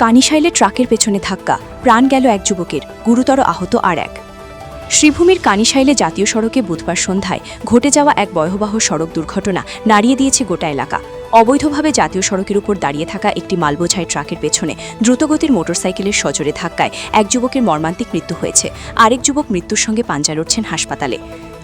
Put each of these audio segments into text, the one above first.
কানিশাইলে ট্রাকের পেছনে ধাক্কা, প্রাণ গেল এক যুবকের, গুরুতর আহত আর এক। শ্রীভূমির কানিশাইলে জাতীয় সড়কে বুধবার সন্ধ্যায় ঘটে যাওয়া এক ভয়াবহ সড়ক দুর্ঘটনা নাড়িয়ে দিয়েছে গোটা এলাকা। অবৈধভাবে জাতীয় সড়কের উপর দাঁড়িয়ে থাকা একটি মালবোঝাই ট্রাকের পেছনে দ্রুতগতির মোটরসাইকেলের সজোরে ধাক্কায় এক যুবকের মর্মান্তিক মৃত্যু হয়েছে। আরেক যুবক মৃত্যুর সঙ্গে পাঞ্জা লড়ছেন হাসপাতালে।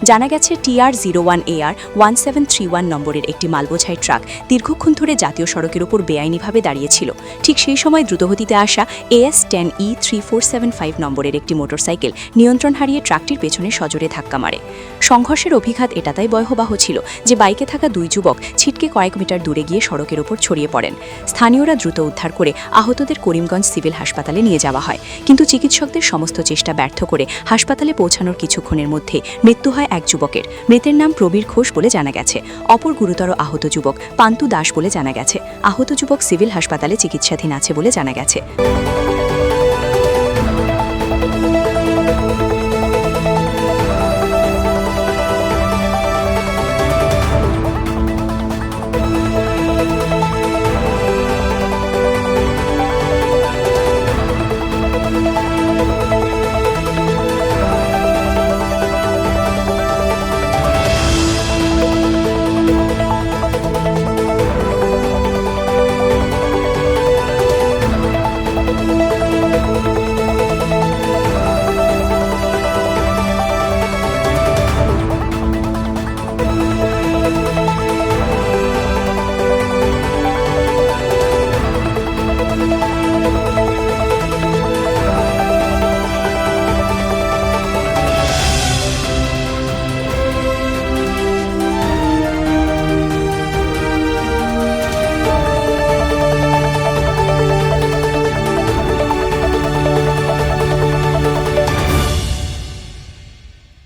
জানা গেছে TR01AR 1731 নম্বরের একটি মালবোঝাই ট্রাক দীর্ঘক্ষণ ধরে জাতীয় সড়কের উপর বেআইনিভাবে দাঁড়িয়েছিল। ঠিক সেই সময় দ্রুতগতিতে আসা AS10E 3475 নম্বরের একটি মোটরসাইকেল নিয়ন্ত্রণ হারিয়ে ট্রাকটির পেছনে সজোরে ধাক্কা মারে। সংঘর্ষের অভিঘাত এটাই ভয়াবহ ছিল যে বাইকে থাকা দুই যুবক ছিটকে কয়েক মিটার দূরে গিয়ে সড়কের উপর ছড়িয়ে পড়েন। স্থানীয়রা দ্রুত উদ্ধার করে আহতদের করিমগঞ্জ সিভিল হাসপাতালে নিয়ে যাওয়া হয়, কিন্তু চিকিৎসকদের সমস্ত চেষ্টা ব্যর্থ করে হাসপাতালে পৌঁছানোর কিছুক্ষণের মধ্যে মৃত্যু হয় এক যুবকের। মৃতের নাম প্রবীর ঘোষ বলে জানা গেছে। অপর গুরুতর আহত যুবক পান্তু দাস বলে জানা গেছে। আহত যুবক সিভিল হাসপাতালে চিকিৎসাধীন আছে বলে জানা গেছে।